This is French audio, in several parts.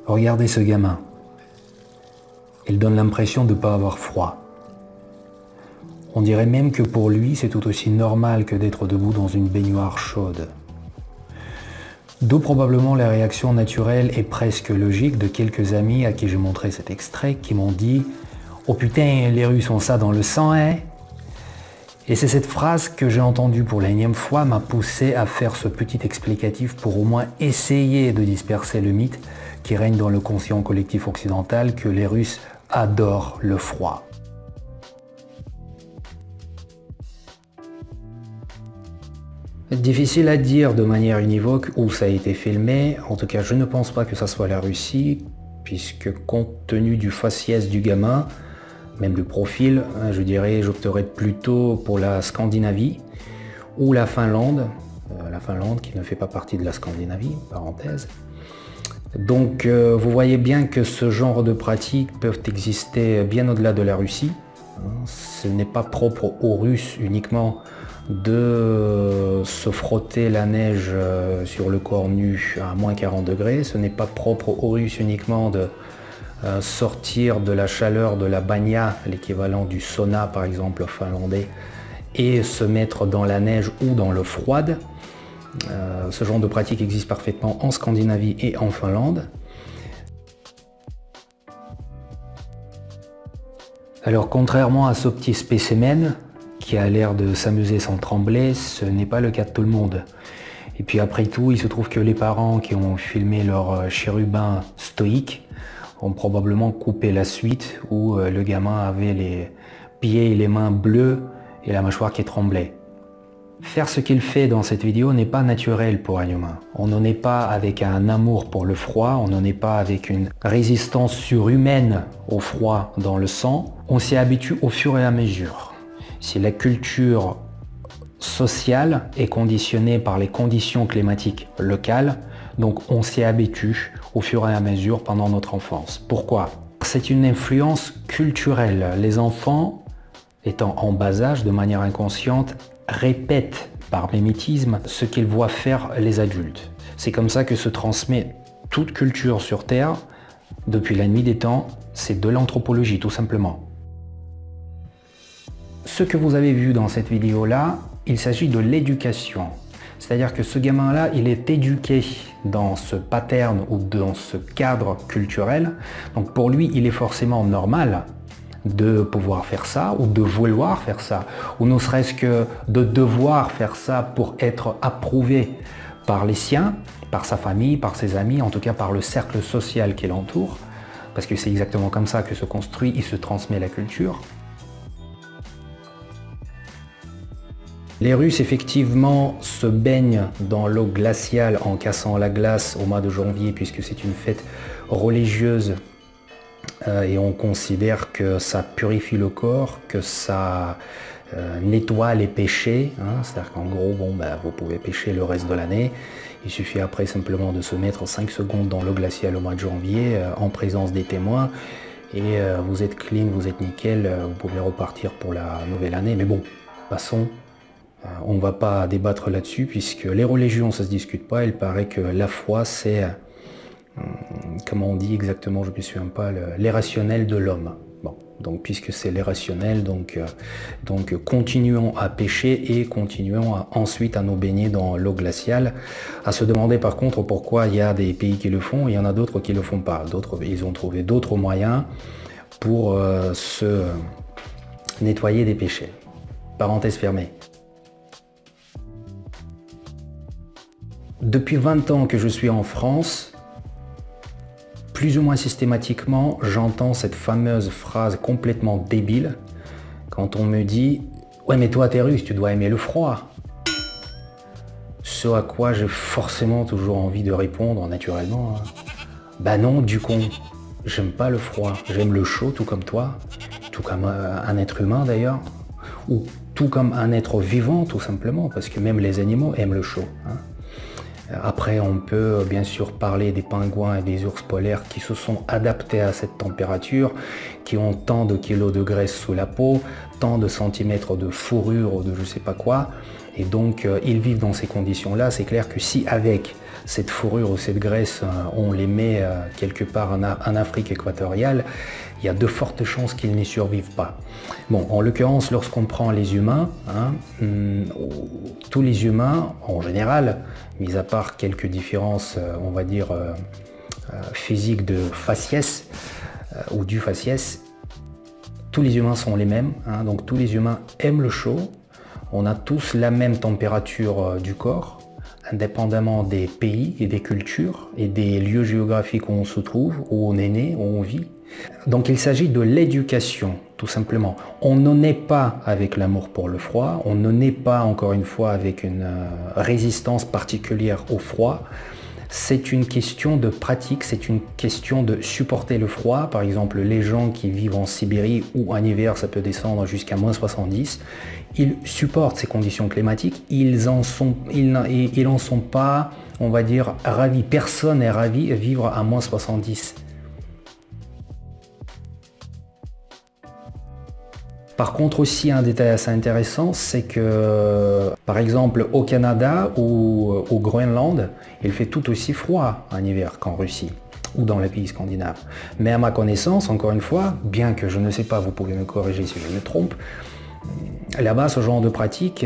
Regardez ce gamin. Il donne l'impression de ne pas avoir froid. On dirait même que pour lui, c'est tout aussi normal que d'être debout dans une baignoire chaude. D'où probablement la réaction naturelle et presque logique de quelques amis à qui j'ai montré cet extrait qui m'ont dit « Oh putain, les Russes ont ça dans le sang, hein ?» Et c'est cette phrase que j'ai entendue pour la énième fois m'a poussé à faire ce petit explicatif pour au moins essayer de disperser le mythe qui règne dans le conscient collectif occidental que les Russes adorent le froid. Difficile à dire de manière univoque où ça a été filmé, en tout cas je ne pense pas que ça soit la Russie, puisque compte tenu du faciès du gamin, même le profil, je dirais, j'opterais plutôt pour la Scandinavie ou la Finlande qui ne fait pas partie de la Scandinavie, parenthèse. Donc vous voyez bien que ce genre de pratiques peuvent exister bien au-delà de la Russie. Ce n'est pas propre aux Russes uniquement de se frotter la neige sur le corps nu à moins 40 degrés. Ce n'est pas propre aux Russes uniquement de sortir de la chaleur de la bagna, l'équivalent du sauna par exemple finlandais, et se mettre dans la neige ou dans l'eau froide. Ce genre de pratique existe parfaitement en Scandinavie et en Finlande. Alors contrairement à ce petit spécimen qui a l'air de s'amuser sans trembler, ce n'est pas le cas de tout le monde. Et puis après tout, il se trouve que les parents qui ont filmé leur chérubin stoïque ont probablement coupé la suite où le gamin avait les pieds et les mains bleus et la mâchoire qui tremblait. Faire ce qu'il fait dans cette vidéo n'est pas naturel pour un humain. On n'en est pas avec un amour pour le froid, on n'en est pas avec une résistance surhumaine au froid dans le sang. On s'y habitue au fur et à mesure. Si la culture sociale est conditionnée par les conditions climatiques locales, donc on s'y habitue au fur et à mesure pendant notre enfance. Pourquoi? C'est une influence culturelle. Les enfants, étant en bas âge, de manière inconsciente, répètent par mimétisme ce qu'ils voient faire les adultes. C'est comme ça que se transmet toute culture sur Terre depuis la nuit des temps. C'est de l'anthropologie tout simplement. Ce que vous avez vu dans cette vidéo-là, il s'agit de l'éducation. C'est-à-dire que ce gamin-là, il est éduqué dans ce pattern ou dans ce cadre culturel. Donc pour lui, il est forcément normal de pouvoir faire ça ou de vouloir faire ça, ou ne serait-ce que de devoir faire ça pour être approuvé par les siens, par sa famille, par ses amis, en tout cas par le cercle social qui l'entoure, parce que c'est exactement comme ça que se construit et se transmet la culture. Les Russes, effectivement, se baignent dans l'eau glaciale en cassant la glace au mois de janvier, puisque c'est une fête religieuse et on considère que ça purifie le corps, que ça nettoie les péchés. C'est-à-dire qu'en gros, vous pouvez pécher le reste de l'année. Il suffit après simplement de se mettre 5 secondes dans l'eau glaciale au mois de janvier en présence des témoins. Et vous êtes clean, vous êtes nickel, vous pouvez repartir pour la nouvelle année. Mais bon, passons. On ne va pas débattre là-dessus puisque les religions, ça ne se discute pas. Il paraît que la foi, c'est, comment on dit exactement, je ne me souviens pas, l'irrationnel de l'homme. Bon, donc puisque c'est l'irrationnel, donc continuons à pécher et continuons ensuite à nous baigner dans l'eau glaciale. À se demander par contre pourquoi il y a des pays qui le font, il y en a d'autres qui ne le font pas. Ils ont trouvé d'autres moyens pour se nettoyer des péchés. Parenthèse fermée. Depuis 20 ans que je suis en France, plus ou moins systématiquement, j'entends cette fameuse phrase complètement débile quand on me dit « Ouais mais toi t'es russe, tu dois aimer le froid ». Ce à quoi j'ai forcément toujours envie de répondre naturellement « Bah non du con, j'aime pas le froid, j'aime le chaud tout comme toi, tout comme un être humain d'ailleurs, ou tout comme un être vivant tout simplement, parce que même les animaux aiment le chaud. Après, on peut bien sûr parler des pingouins et des ours polaires qui se sont adaptés à cette température, qui ont tant de kilos de graisse sous la peau, tant de centimètres de fourrure ou de je sais pas quoi, et donc ils vivent dans ces conditions-là. C'est clair que si avec cette fourrure ou cette graisse, on les met quelque part en Afrique équatoriale, il y a de fortes chances qu'ils n'y survivent pas. Bon, en l'occurrence, lorsqu'on prend les humains, tous les humains, en général, mis à part quelques différences, on va dire, physiques de faciès ou du faciès, tous les humains sont les mêmes, donc tous les humains aiment le chaud, on a tous la même température du corps, indépendamment des pays et des cultures et des lieux géographiques où on se trouve, où on est né, où on vit. Donc il s'agit de l'éducation, tout simplement. On ne naît pas avec l'amour pour le froid, on ne naît pas, encore une fois, avec une résistance particulière au froid. C'est une question de pratique, c'est une question de supporter le froid. Par exemple, les gens qui vivent en Sibérie ou en hiver, ça peut descendre jusqu'à -70, ils supportent ces conditions climatiques, ils en sont pas, on va dire, ravis. Personne n'est ravi de vivre à -70. Par contre aussi, un détail assez intéressant, c'est que par exemple au Canada ou au Groenland, il fait tout aussi froid en hiver qu'en Russie ou dans les pays scandinaves. Mais à ma connaissance, encore une fois, bien que je ne sais pas, vous pouvez me corriger si je me trompe, là-bas ce genre de pratique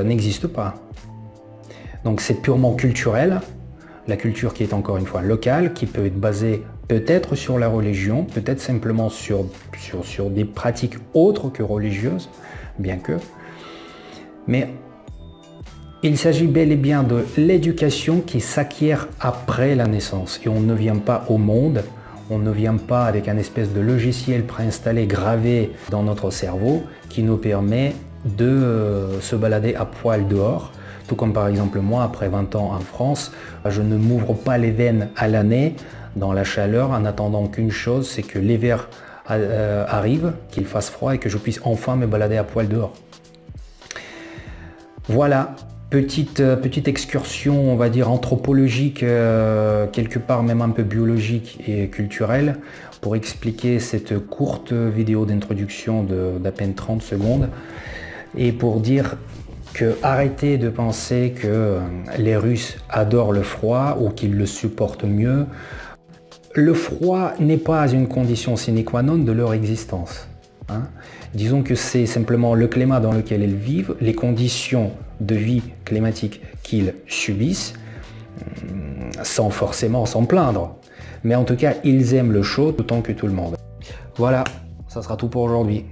n'existe pas. Donc c'est purement culturel, la culture qui est encore une fois locale, qui peut être basée peut-être sur la religion, peut-être simplement sur des pratiques autres que religieuses, bien que. Mais il s'agit bel et bien de l'éducation qui s'acquiert après la naissance. Et on ne vient pas au monde, on ne vient pas avec un espèce de logiciel préinstallé, gravé dans notre cerveau, qui nous permet de se balader à poil dehors. Tout comme par exemple moi, après 20 ans en France, je ne m'ouvre pas les veines à l'année dans la chaleur en attendant qu'une chose, c'est que l'hiver arrive, qu'il fasse froid et que je puisse enfin me balader à poil dehors. Voilà, petite excursion, on va dire anthropologique, quelque part même un peu biologique et culturelle, pour expliquer cette courte vidéo d'introduction d'à peine 30 secondes et pour dire que arrêtez de penser que les Russes adorent le froid ou qu'ils le supportent mieux. Le froid n'est pas une condition sine qua non de leur existence. Disons que c'est simplement le climat dans lequel ils vivent, les conditions de vie climatique qu'ils subissent, sans forcément s'en plaindre. Mais en tout cas, ils aiment le chaud autant que tout le monde. Voilà, ça sera tout pour aujourd'hui.